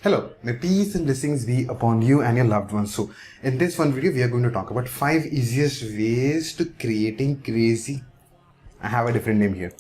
Hello, may peace and blessings be upon you and your loved ones. So, in this one video, we are going to talk about 5 easiest ways to creating crazy. I have a different name here.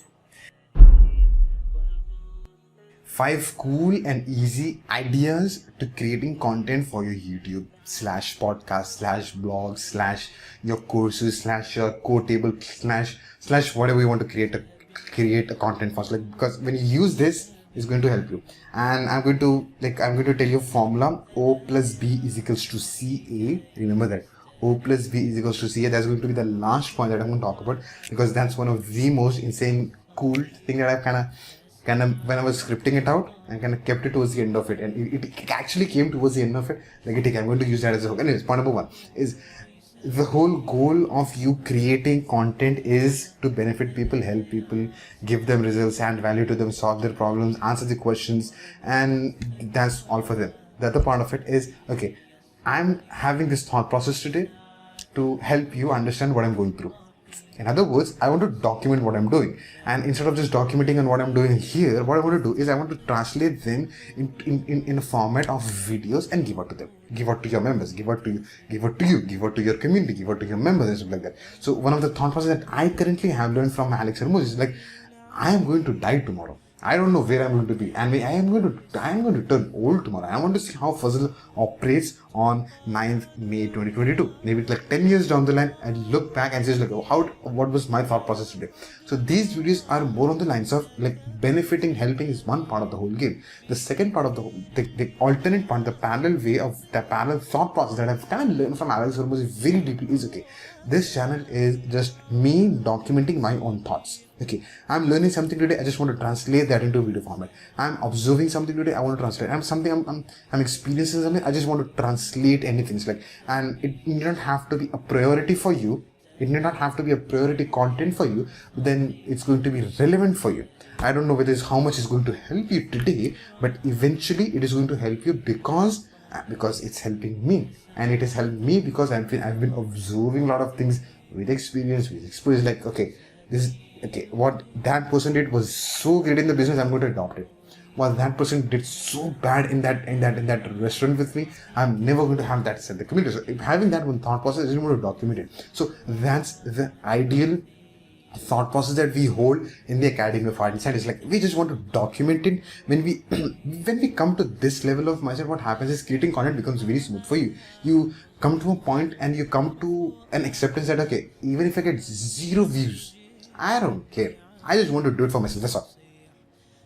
5 cool and easy ideas to creating content for your YouTube slash podcast slash blog slash your courses slash your code table slash whatever you want to create a content for. Like, because when you use this, it's going to help you. And I'm going to tell you formula O plus B is equals to CA. Remember that. O plus B is equals to CA. That's going to be the last point that I'm going to talk about, because that's one of the most insane cool thing that I've kind of when I was scripting it out, I kind of kept it towards the end of it, and it actually came towards the end of it. Like, okay, I'm going to use that as a hook. Anyways, point number 1 is the whole goal of you creating content is to benefit people, help people, give them results, add value to them, solve their problems, answer the questions, and that's all for them. The other part of it is, okay, I'm having this thought process today to help you understand what I'm going through. In other words, I want to document what I'm doing, and instead of just documenting on what I'm doing here, what I want to do is I want to translate them in a format of videos and give out to them, give out to your members, give out to your community, give out to your members and stuff like that. So one of the thought process that I currently have learned from Alex Hermoso is like, I am going to die tomorrow. I don't know where I'm going to be, and I am going to turn old tomorrow. I want to see how Fuzzle operates on 9th May 2022. Maybe it's like 10 years down the line, and look back and say like, oh, what was my thought process today? So these videos are more on the lines of like benefiting, helping is one part of the whole game. The second part of the alternate part, the parallel way of the parallel thought process that I've kind of learned from Alex Hermoso very deeply is, okay, this channel is just me documenting my own thoughts. Okay, I'm learning something today, I just want to translate that into a video format. I'm observing something today, I want to translate. I'm experiencing something, I just want to translate anything. It's like, and it need not have to be a priority for you. It need not have to be a priority content for you, but then it's going to be relevant for you. I don't know whether it's how much is going to help you today, but eventually it is going to help you because it's helping me, and it has helped me because I've been observing a lot of things with experience. Like, okay, what that person did was so great in the business, I'm going to adopt it. What that person did so bad in that restaurant with me, I'm never going to have that in the community. So having that one thought process, I just want to document it. So that's the ideal thought process that we hold in the Academy of Art and Science. Is like, we just want to document it. When we come to this level of mindset, what happens is creating content becomes very smooth for you. You come to a point and you come to an acceptance that, okay, even if I get 0 views, I don't care. I just want to do it for myself. That's all.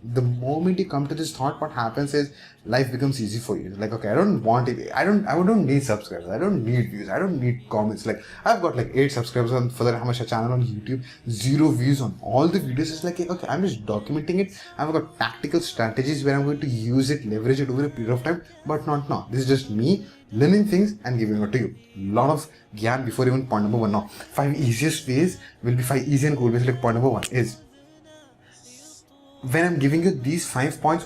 The moment you come to this thought, what happens is life becomes easy for you. Like, okay, I don't need subscribers. I don't need views. I don't need comments. Like, I've got like 8 subscribers on for the Hamasha channel on YouTube, 0 views on all the videos. It's like, okay, I'm just documenting it. I've got tactical strategies where I'm going to use it, leverage it over a period of time, but not now. This is just me learning things and giving it to you. Lot of gyan before even point number 1 now. 5 easiest ways will be 5 easy and cool ways. Like, point number 1 is, when I'm giving you these 5 points,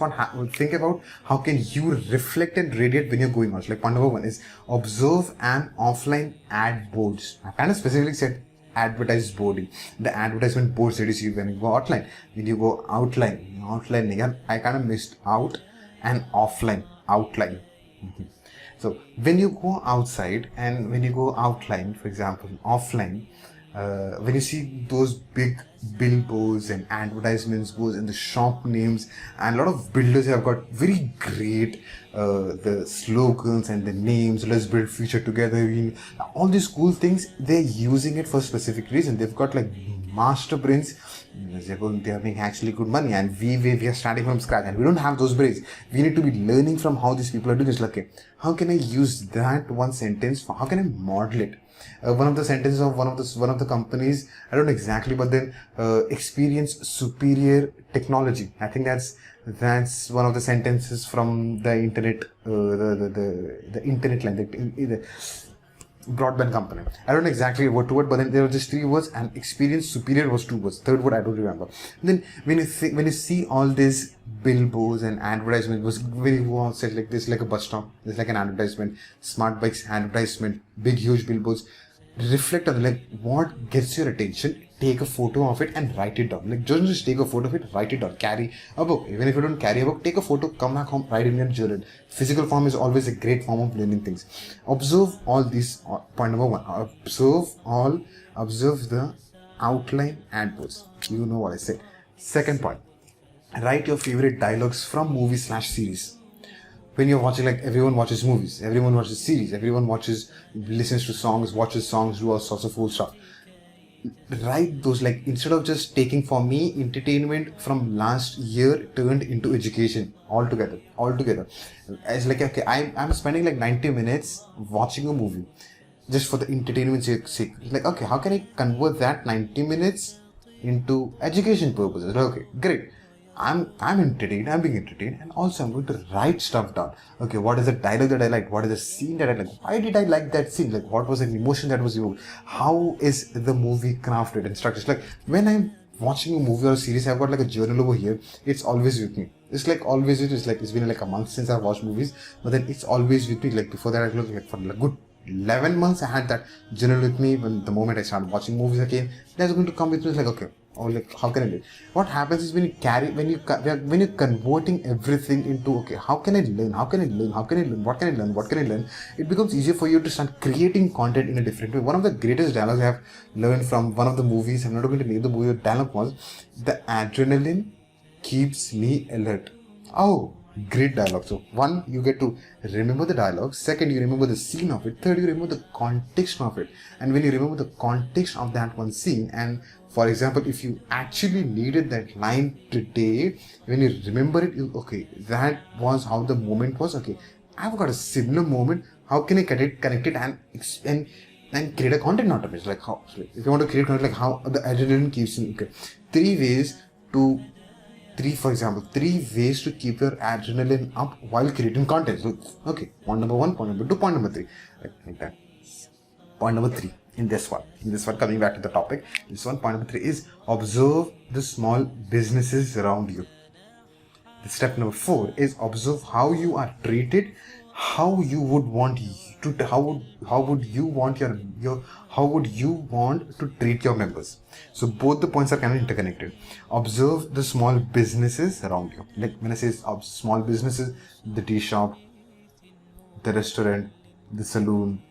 think about how can you reflect and radiate when you're going out. Like, point number 1 is observe an offline ad boards. I kind of specifically said advertise boarding. The advertisement boards that you see when you go outline. When you go outline again, I kind of missed out and offline outline. So when you go outside and when you go outline, for example, offline, when you see those big billboards and advertisements goes in the shop names, and a lot of builders have got very great the slogans and the names, let's build future together, all these cool things, they're using it for a specific reason. They've got like master brains. They're making actually good money, and we are starting from scratch, and we don't have those brains. We need to be learning from how these people are doing. It's like, okay, how can I use that one sentence how can I model it? One of the sentences of one of the companies, I don't know exactly, but then experience superior technology. I think that's one of the sentences from the internet, the internet line, the broadband company. I don't know exactly what to word, but then there were just 3 words, and experience superior was 2 words. Third word I don't remember. And then when you see all these billboards and advertisements, when you go outside, like this, like a bus stop, there's like an advertisement, smart bikes advertisement, big huge billboards. Reflect on like what gets your attention take a photo of it and write it down. Like, don't just take a photo of it, write it down. Carry a book. Even if you don't carry a book, take a photo, come back home, write it in your journal. Physical form is always a great form of learning things. Observe all these. Point number one. Observe the outline and pose. You know what I said. Second point. Write your favorite dialogues from movie/series. When you're watching, like, everyone watches movies, everyone watches series, everyone listens to songs, watches songs, do all sorts of cool stuff. Write those, like, instead of just taking, for me, entertainment from last year turned into education altogether. It's like, okay, I'm spending like 90 minutes watching a movie just for the entertainment sake. Like, okay, how can I convert that 90 minutes into education purposes? Okay, great. I'm entertained, I'm being entertained, and also I'm going to write stuff down. Okay, what is the dialogue that I liked? What is the scene that I liked? Why did I like that scene? Like, what was the emotion that was evoked? How is the movie crafted and structured? Like, when I'm watching a movie or a series, I've got like a journal over here. It's always with me. It's like always with me. It's like, it's been like a month since I've watched movies, but then it's always with me. Like, before that, I looked like for a good 11 months, I had that journal with me. When the moment I started watching movies again, that's going to come with me. It's like, okay, or like, how can I do it? What happens is when you're converting everything into, okay, how can I learn? What can I learn? It becomes easier for you to start creating content in a different way. One of the greatest dialogues I have learned from one of the movies, I'm not going to name the movie, the dialogue was, the adrenaline keeps me alert. Oh, great dialogue. So, one, you get to remember the dialogue. Second, you remember the scene of it. Third, you remember the context of it. And when you remember the context of that one scene, and for example, if you actually needed that line today, when you remember it, okay, that was how the moment was. Okay, I've got a similar moment. How can I connect it and create a content out of it? Like, how, if you want to create content, like how the adrenaline keeps you. Okay, three ways to keep your adrenaline up while creating content. So, okay, point number one, point number two, point number three. Like that. Point number three, in this one, coming back to the topic, point number three is observe the small businesses around you. The step number 4 is observe how you are treated, how you would want to treat your members. So both the points are kind of interconnected. Observe the small businesses around you. Like, when I say small businesses, the tea shop, the restaurant, the saloon,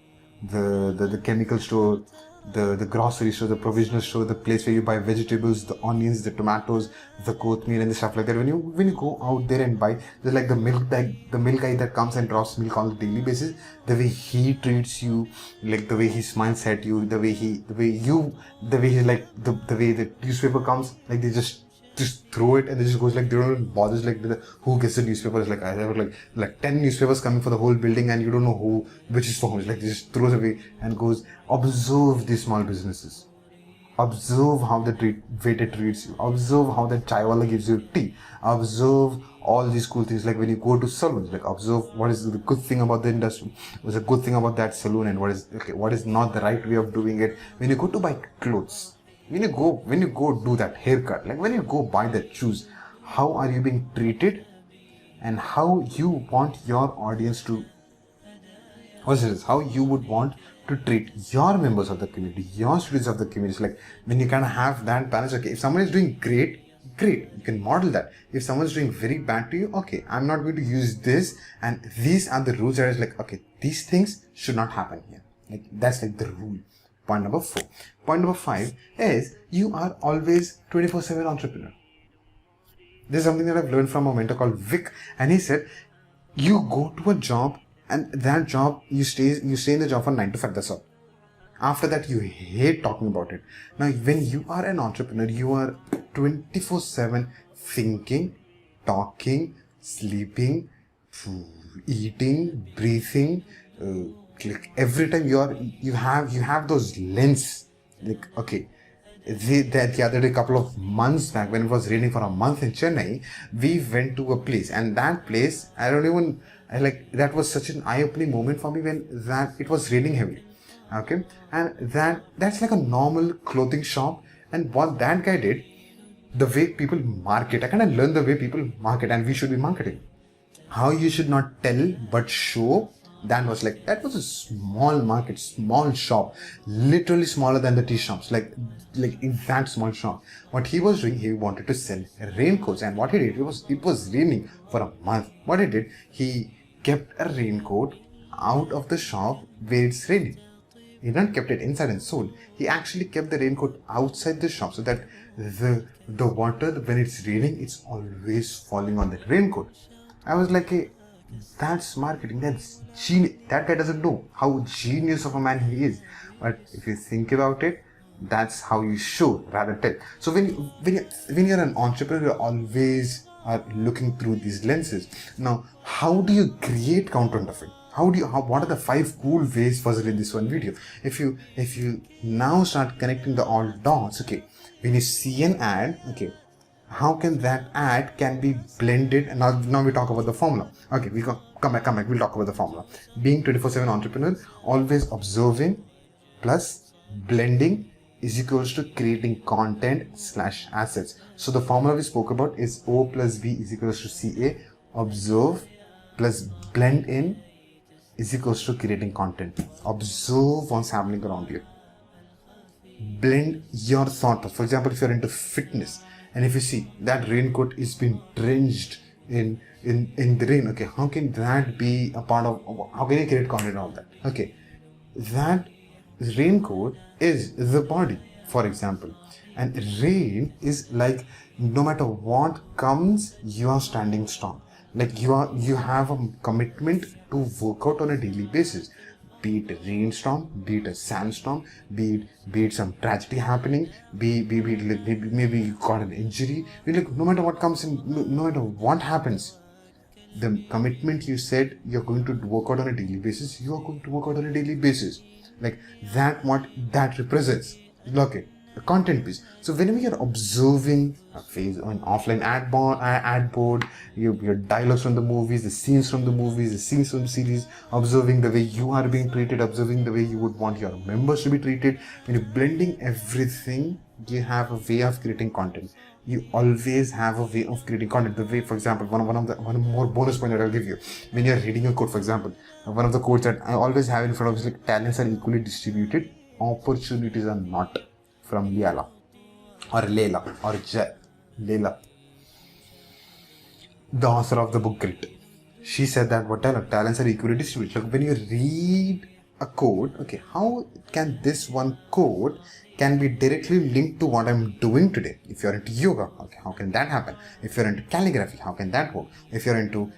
the chemical store, the grocery store, the provisional store, the place where you buy vegetables, the onions, the tomatoes, the kothmeer and the stuff like that. When you go out there and buy, there's like the milk guy that comes and drops milk on a daily basis, the way he treats you, like the way he smiles at you, the way the newspaper comes, like they just throw it and they just goes, like, they don't bother, like, who gets the newspaper. It's like, I have like 10 newspapers coming for the whole building and you don't know which is for whom. It's like, they just throws away and goes. Observe these small businesses. Observe how the waiter treats you. Observe how the chaiwala gives you tea. Observe all these cool things. Like, when you go to salons, like, observe what is the good thing about the industry, what's a good thing about that salon, and what is not the right way of doing it. When you go to buy clothes, when you go do that haircut, like when you go buy that shoes, how are you being treated and how you want your audience to, how you would want to treat your members of the community, your students of the community. Like, when you kind of have that balance, okay, if someone is doing great, you can model that. If someone is doing very bad to you, okay, I'm not going to use this, and these are the rules that is like, okay, these things should not happen here. Like, that's like the rule. Point number 4. Point number 5 is you are always 24/7 entrepreneur. This is something that I've learned from a mentor called Vic, and he said, you go to a job and that job, you stay in the job for 9 to 5, that's all. After that, you hate talking about it. Now, when you are an entrepreneur, you are 24/7 thinking, talking, sleeping, eating, breathing, like every time you have those lens. Like, okay, the other day, couple of months back, when it was raining for a month in Chennai, we went to a place, and that place, that was such an eye-opening moment for me when it was raining heavily. Okay, and that's like a normal clothing shop, and what that guy did, the way people market, I kind of learned the way people market, and we should be marketing. How you should not tell but show That was a small market, small shop, literally smaller than the tea shops, like in that small shop. What he was doing, he wanted to sell raincoats, and what he did, it was raining for a month. What he did, he kept a raincoat out of the shop where it's raining. He not kept it inside and sold. He actually kept the raincoat outside the shop so that the water, when it's raining, it's always falling on that raincoat. I was like, hey, that's marketing. That's genius. That guy doesn't know how genius of a man he is. But if you think about it, that's how you show rather tell. So when you're an entrepreneur, you're always looking through these lenses. Now, how do you create content of it? What are the 5 cool ways puzzled in this one video? If you now start connecting the all dots, okay, when you see an ad, okay, how can that ad can be blended? And now we talk about the formula. Okay, we come back, we'll talk about the formula. Being 24/7 entrepreneur, always observing plus blending is equals to creating content / assets. So the formula we spoke about is O plus B is equals to CA. Observe plus blend in is equals to creating content. Observe what's happening around you. Blend your thought. For example, if you're into fitness and if you see that raincoat is being drenched in the rain, okay, how can that be a part of, how can you create content on that? Okay, that raincoat is the body, for example, and rain is like, no matter what comes, you are standing strong. Like you have a commitment to work out on a daily basis, be it a rainstorm, be it a sandstorm, be it some tragedy happening, maybe you got an injury. Like, no matter what comes in, no matter what happens, the commitment you said you're going to work out on a daily basis, you are going to work out on a daily basis. Like that, what that represents. Okay, a content piece. So whenever you're observing a phase on offline ad board, your dialogues from the movies, the scenes from the series, observing the way you are being treated, observing the way you would want your members to be treated, when you're blending everything, you have a way of creating content. You always have a way of creating content. The way, for example, one more bonus point that I'll give you. When you're reading a quote, for example, one of the quotes that I always have in front of me is like, talents are equally distributed, opportunities are not. From Leila or Leila, the author of the book Grit. She said that what talents are equally distributed. Like when you read a quote, okay, how can this one quote can be directly linked to what I'm doing today? If you're into yoga, okay, how can that happen? If you're into calligraphy, how can that work? If you're into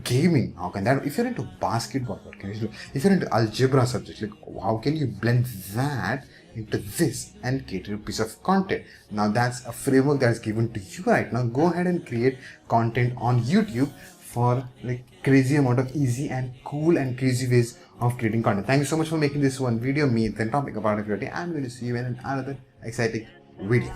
gaming, how can that? If you're into basketball, what can you do? If you're into algebra subjects, like how can you blend that into this and create a piece of content? Now that's a framework that is given to you right now. Go ahead and create content on YouTube for like crazy amount of easy and cool and crazy ways of creating content. Thank you so much for making this one video. Me, then topic about it. I'm going to see you in another exciting video.